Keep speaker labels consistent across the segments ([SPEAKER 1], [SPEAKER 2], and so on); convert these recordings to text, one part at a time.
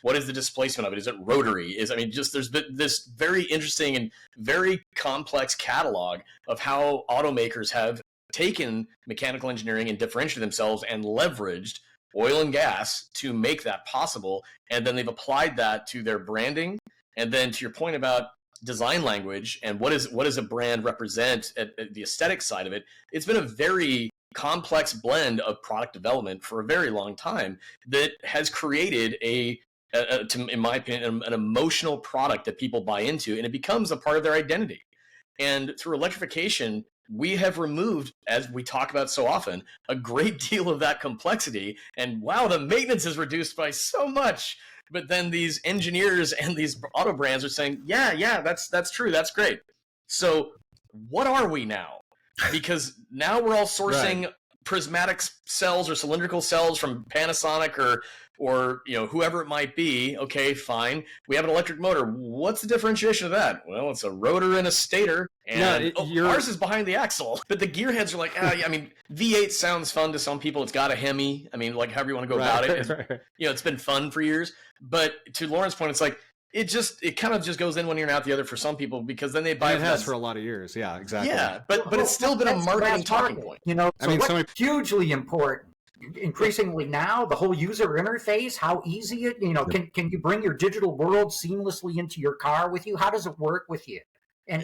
[SPEAKER 1] What is the displacement of it? Is it rotary? Just there's been this very interesting and very complex catalog of how automakers have taken mechanical engineering and differentiated themselves and leveraged oil and gas to make that possible. And then they've applied that to their branding. And then to your point about design language and what does a brand represent at the aesthetic side of it, it's been a very complex blend of product development for a very long time that has created in my opinion, an emotional product that people buy into, and it becomes a part of their identity. And through electrification, we have removed, as we talk about so often, a great deal of that complexity. And wow, the maintenance is reduced by so much. But then these engineers and these auto brands are saying, yeah, that's true, that's great. So what are we now? Because now we're all sourcing prismatic cells or cylindrical cells from Panasonic or whoever it might be. Okay, fine. We have an electric motor. What's the differentiation of that? Well, it's a rotor and a stator, and ours is behind the axle. But the gearheads are like, V8 sounds fun to some people. It's got a Hemi. Like however you want to go about it. It's been fun for years. But to Lauren's point, it's like it kind of just goes in one ear and out the other for some people, because then they buy it.
[SPEAKER 2] Has for a lot of years. Yeah, exactly.
[SPEAKER 1] Yeah, but it's still been a marketing talking point.
[SPEAKER 3] What's hugely important, increasingly now, the whole user interface, how easy it, can you bring your digital world seamlessly into your car with you? How does it work with you? And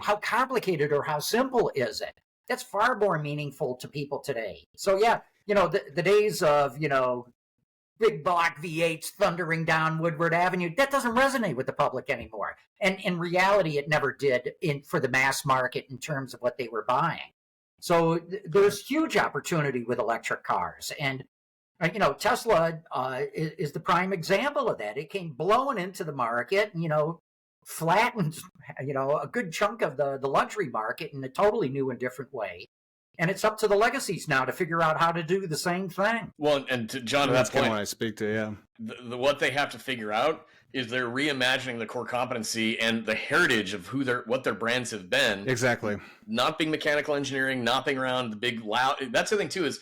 [SPEAKER 3] how complicated or how simple is it? That's far more meaningful to people today. So the days of, big block V8s thundering down Woodward Avenue, that doesn't resonate with the public anymore. And in reality, it never did for the mass market in terms of what they were buying. So there's huge opportunity with electric cars. And, Tesla is the prime example of that. It came blowing into the market, flattened, a good chunk of the luxury market in a totally new and different way. And it's up to the legacies now to figure out how to do the same thing.
[SPEAKER 1] Well, and to John,
[SPEAKER 2] that's
[SPEAKER 1] kind
[SPEAKER 2] of what I speak to,
[SPEAKER 1] what they have to figure out is they're reimagining the core competency and the heritage of what their brands have been.
[SPEAKER 2] Exactly.
[SPEAKER 1] Not being mechanical engineering, not being around the big loud. That's the thing too, is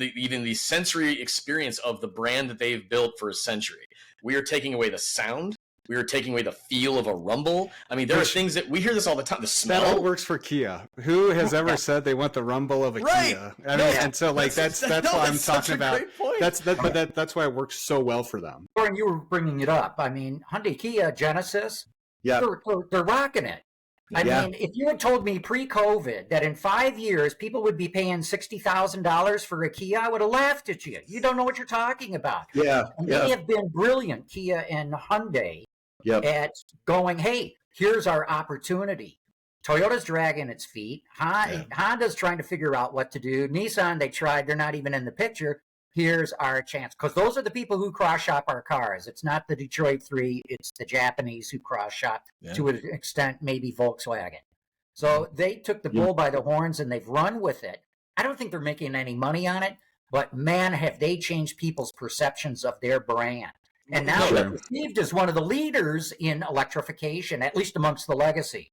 [SPEAKER 1] even the sensory experience of the brand that they've built for a century. We are taking away the sound. We are taking away the feel of a rumble. There are things that we hear this all the time. The smell.
[SPEAKER 2] That all works for Kia. Who has ever said they want the rumble of a Kia? And so that's why I'm talking about. That's why it works so well for them.
[SPEAKER 3] Warren, you were bringing it up. Hyundai, Kia, Genesis. Yeah, they're rocking it. If you had told me pre-COVID that in 5 years people would be paying $60,000 for a Kia, I would have laughed at you. You don't know what you're talking about. They have been brilliant, Kia and Hyundai, at going, hey, here's our opportunity. Toyota's dragging its feet. Honda's trying to figure out what to do. Nissan, they tried. They're not even in the picture. Here's our chance. Because those are the people who cross-shop our cars. It's not the Detroit 3. It's the Japanese who cross-shop, to an extent, maybe Volkswagen. So they took the bull by the horns, and they've run with it. I don't think they're making any money on it, but, man, have they changed people's perceptions of their brand. And now they're perceived as one of the leaders in electrification, at least amongst the legacies.